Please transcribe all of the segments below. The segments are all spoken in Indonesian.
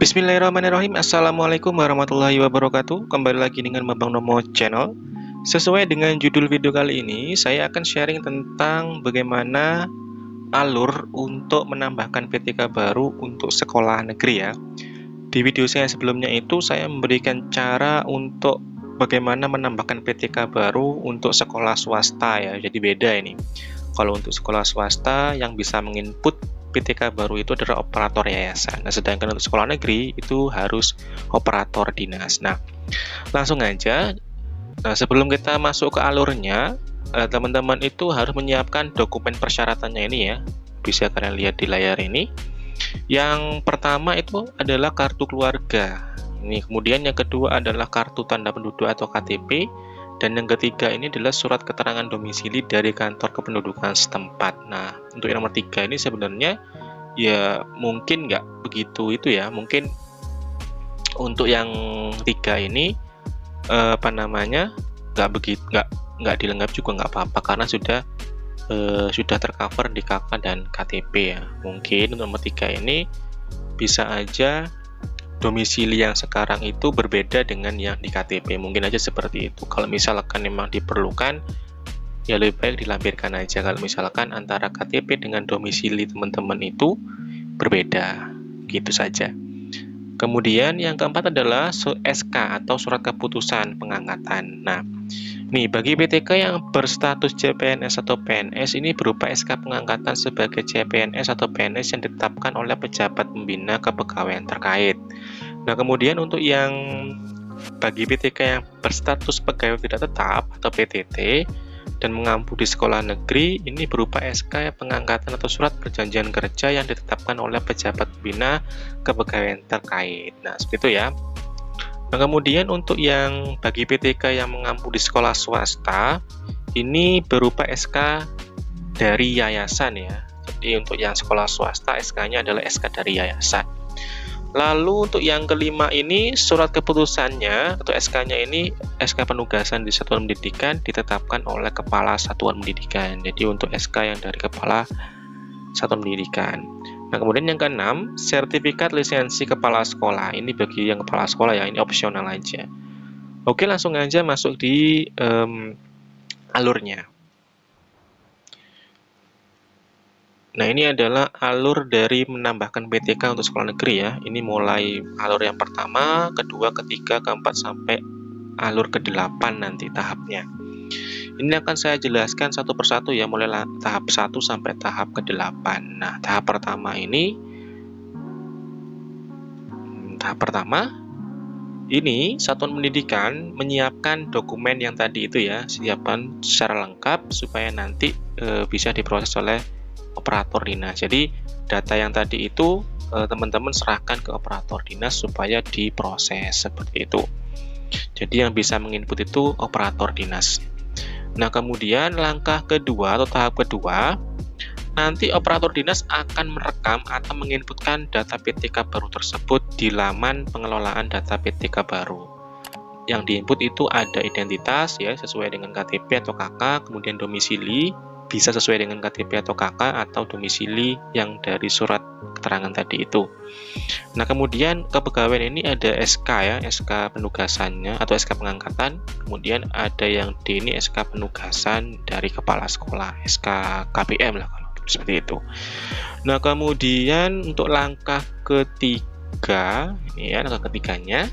Bismillahirrahmanirrahim. Assalamualaikum warahmatullahi wabarakatuh. Kembali lagi dengan Babang Nomo Channel. Sesuai dengan judul video kali ini, saya akan sharing tentang bagaimana alur untuk menambahkan PTK baru untuk sekolah negeri ya. Di video saya sebelumnya itu saya memberikan cara untuk bagaimana menambahkan PTK baru untuk sekolah swasta ya. Jadi beda ini. Kalau untuk sekolah swasta yang bisa menginput PTK baru itu adalah operator yayasan. Nah, sedangkan untuk sekolah negeri itu harus operator dinas. Nah, langsung aja. Nah, sebelum kita masuk ke alurnya, teman-teman itu harus menyiapkan dokumen persyaratannya ini ya. Bisa kalian lihat di layar ini. Yang pertama itu adalah kartu keluarga. Ini kemudian yang kedua adalah kartu tanda penduduk atau KTP. Dan yang ketiga ini adalah surat keterangan domisili dari kantor kependudukan setempat. Nah, untuk yang nomor 3 ini sebenarnya ya mungkin nggak begitu itu ya. Mungkin untuk yang 3 ini nggak dilengkap juga nggak apa-apa karena sudah tercover di KK dan KTP ya. Mungkin untuk nomor 3 ini bisa aja domisili yang sekarang itu berbeda dengan yang di KTP, mungkin aja seperti itu. Kalau misalkan memang diperlukan, ya lebih baik dilampirkan aja. Kalau misalkan antara KTP dengan domisili teman-teman itu berbeda, gitu saja. Kemudian yang keempat adalah SK atau surat keputusan pengangkatan. Nah, nih bagi PTK yang berstatus CPNS atau PNS ini berupa SK pengangkatan sebagai CPNS atau PNS yang ditetapkan oleh pejabat pembina kepegawaian terkait. Nah, kemudian untuk yang bagi PTK yang berstatus pegawai tidak tetap atau PTT dan mengampu di sekolah negeri ini berupa SK pengangkatan atau surat perjanjian kerja yang ditetapkan oleh pejabat pembina kepegawaian terkait. Nah, seperti itu ya. Nah, kemudian untuk yang bagi PTK yang mengampu di sekolah swasta ini berupa SK dari yayasan ya. Jadi untuk yang sekolah swasta SK-nya adalah SK dari yayasan. Lalu untuk yang kelima ini surat keputusannya atau SK-nya ini SK penugasan di satuan pendidikan ditetapkan oleh kepala satuan pendidikan. Jadi untuk SK yang dari kepala satuan pendidikan. Nah, kemudian yang keenam, sertifikat lisensi kepala sekolah. Ini bagi yang kepala sekolah ya, ini opsional aja. Oke, langsung aja masuk di alurnya. Nah, ini adalah alur dari menambahkan PTK untuk sekolah negeri ya. Ini mulai alur yang pertama, kedua, ketiga, keempat, sampai alur ke-8 nanti tahapnya. Ini akan saya jelaskan satu persatu ya, mulai tahap 1 sampai tahap ke-8. Nah, tahap pertama ini satuan pendidikan menyiapkan dokumen yang tadi itu ya, siapkan secara lengkap supaya nanti bisa diproses oleh operator dinas. Jadi data yang tadi itu teman-teman serahkan ke operator dinas supaya diproses seperti itu. Jadi yang bisa menginput itu operator dinas. Nah, kemudian langkah kedua atau tahap kedua, nanti operator dinas akan merekam atau menginputkan data PTK baru tersebut di laman pengelolaan data PTK baru. Yang diinput itu ada identitas ya sesuai dengan KTP atau KK, kemudian domisili bisa sesuai dengan KTP atau KK atau domisili yang dari surat keterangan tadi itu. Nah, kemudian kepegawaian ini ada SK ya, SK penugasannya atau SK pengangkatan. Kemudian ada yang D ini SK penugasan dari kepala sekolah, SK KPM lah kalau seperti itu. Nah, kemudian untuk langkah ketiga, ini ya langkah ketiganya.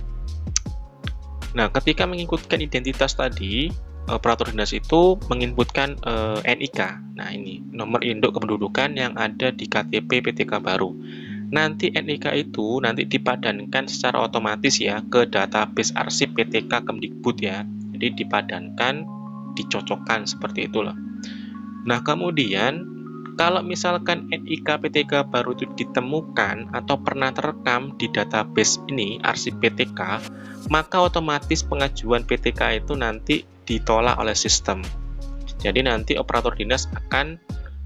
Nah, ketika mengikutkan identitas tadi, operator dinas itu menginputkan NIK. Nah, ini nomor induk kependudukan yang ada di KTP PTK baru. Nanti NIK itu nanti dipadankan secara otomatis ya ke database arsip PTK Kemdikbud ya. Jadi dipadankan, dicocokkan seperti itulah. Nah, kemudian kalau misalkan NIK PTK baru itu ditemukan atau pernah terekam di database ini arsip PTK, maka otomatis pengajuan PTK itu nanti ditolak oleh sistem. Jadi nanti operator dinas akan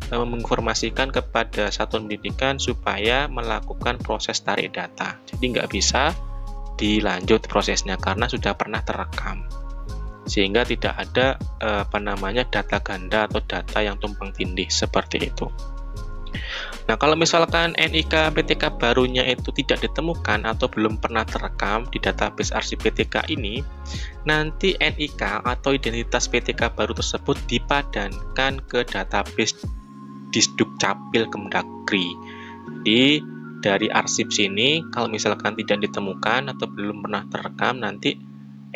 menginformasikan kepada satuan pendidikan supaya melakukan proses tarik data. Jadi nggak bisa dilanjut prosesnya karena sudah pernah terekam. Sehingga tidak ada data ganda atau data yang tumpang tindih seperti itu. Nah, kalau misalkan NIK PTK barunya itu tidak ditemukan atau belum pernah terekam di database arsip PTK ini, nanti NIK atau identitas PTK baru tersebut dipadankan ke database Disdukcapil Kemdagri. Jadi, dari arsip sini, kalau misalkan tidak ditemukan atau belum pernah terekam, nanti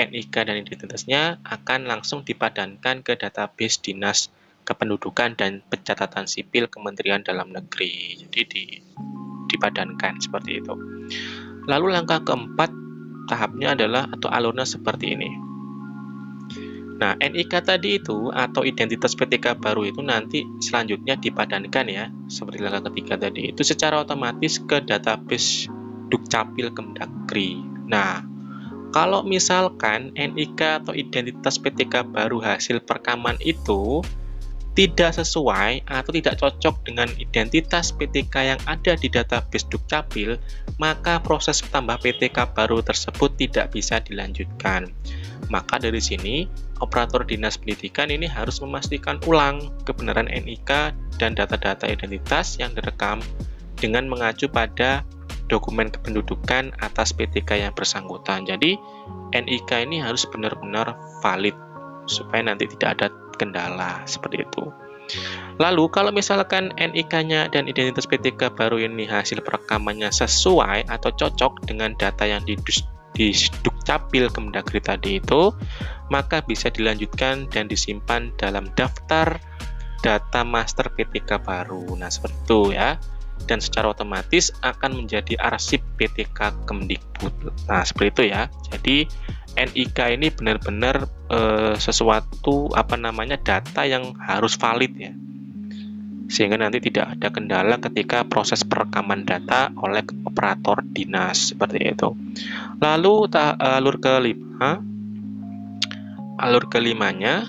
NIK dan identitasnya akan langsung dipadankan ke database Dinas Kependudukan dan Pencatatan Sipil Kementerian Dalam Negeri. Jadi dipadankan seperti itu. Lalu langkah keempat tahapnya adalah atau alurnya seperti ini. Nah, NIK tadi itu atau identitas PTK baru itu nanti selanjutnya dipadankan ya, seperti langkah ketiga tadi itu secara otomatis ke database Dukcapil Kemdagri. Nah, kalau misalkan NIK atau identitas PTK baru hasil perekaman itu tidak sesuai atau tidak cocok dengan identitas PTK yang ada di database Dukcapil, maka proses tambah PTK baru tersebut tidak bisa dilanjutkan. Maka dari sini, operator dinas pendidikan ini harus memastikan ulang kebenaran NIK dan data-data identitas yang direkam dengan mengacu pada dokumen kependudukan atas PTK yang bersangkutan. Jadi, NIK ini harus benar-benar valid supaya nanti tidak ada kendala seperti itu. Lalu kalau misalkan NIK-nya dan identitas PTK baru ini hasil perekamannya sesuai atau cocok dengan data yang di Dukcapil Kemdagri tadi itu, maka bisa dilanjutkan dan disimpan dalam daftar data master PTK baru. Nah, seperti itu ya. Dan secara otomatis akan menjadi arsip PTK Kemdikbud. Nah, seperti itu ya. Jadi NIK ini benar-benar sesuatu data yang harus valid ya, sehingga nanti tidak ada kendala ketika proses perekaman data oleh operator dinas seperti itu. Lalu alur kelimanya,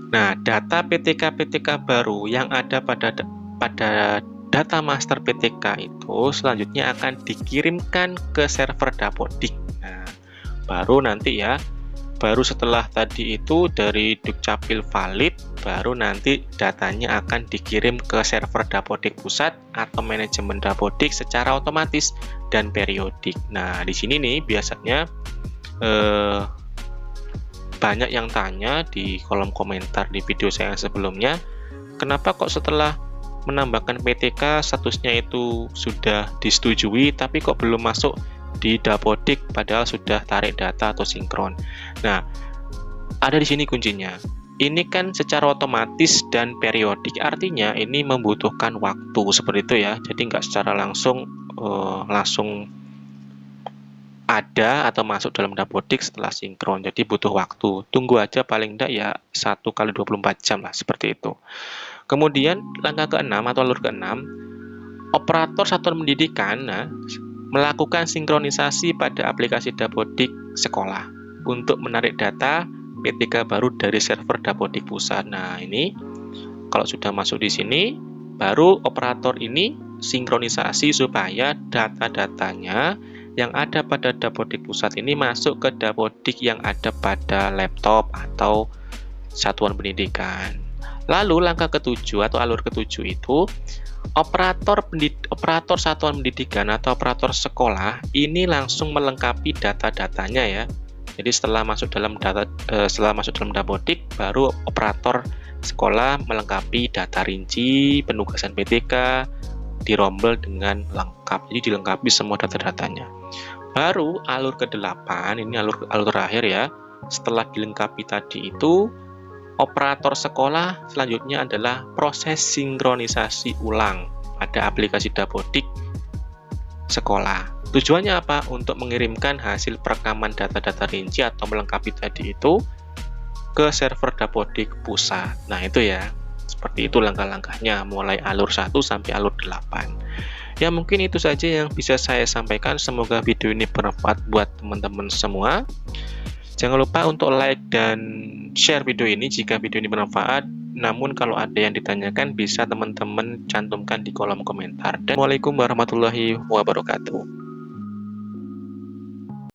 nah data PTK baru yang ada pada data master PTK itu selanjutnya akan dikirimkan ke server Dapodik. Nah, baru setelah tadi itu dari Dukcapil valid, baru nanti datanya akan dikirim ke server Dapodik Pusat atau manajemen Dapodik secara otomatis dan periodik. Nah, di sini nih biasanya banyak yang tanya di kolom komentar di video saya yang sebelumnya, kenapa kok setelah menambahkan PTK statusnya itu sudah disetujui tapi kok belum masuk di Dapodik padahal sudah tarik data atau sinkron. Nah, ada di sini kuncinya. Ini kan secara otomatis dan periodik, artinya ini membutuhkan waktu seperti itu ya. Jadi nggak secara langsung ada atau masuk dalam Dapodik setelah sinkron. Jadi butuh waktu. Tunggu aja paling enggak ya 1 kali 24 jam lah seperti itu. Kemudian langkah ke-6 atau alur ke-6, operator satuan pendidikan melakukan sinkronisasi pada aplikasi Dapodik sekolah untuk menarik data PTK baru dari server Dapodik Pusat. Nah, ini kalau sudah masuk di sini, baru operator ini sinkronisasi supaya data-datanya yang ada pada Dapodik Pusat ini masuk ke Dapodik yang ada pada laptop atau satuan pendidikan. Lalu langkah ke-7 atau alur ke-7 itu operator satuan pendidikan atau operator sekolah ini langsung melengkapi data-datanya ya. Jadi setelah masuk dalam Dapodik, baru operator sekolah melengkapi data rinci penugasan PTK, dirombel dengan lengkap. Jadi dilengkapi semua data-datanya. Baru alur ke-8, ini alur terakhir ya. Setelah dilengkapi tadi itu, operator sekolah selanjutnya adalah proses sinkronisasi ulang pada aplikasi Dapodik sekolah. Tujuannya apa? Untuk mengirimkan hasil perekaman data-data rinci atau melengkapi tadi itu ke server Dapodik Pusat. Nah, itu ya. Seperti itu langkah-langkahnya mulai alur 1 sampai alur 8. Ya, mungkin itu saja yang bisa saya sampaikan. Semoga video ini bermanfaat buat teman-teman semua. Jangan lupa untuk like dan share video ini jika video ini bermanfaat. Namun kalau ada yang ditanyakan bisa teman-teman cantumkan di kolom komentar. Dan Assalamualaikum warahmatullahi wabarakatuh.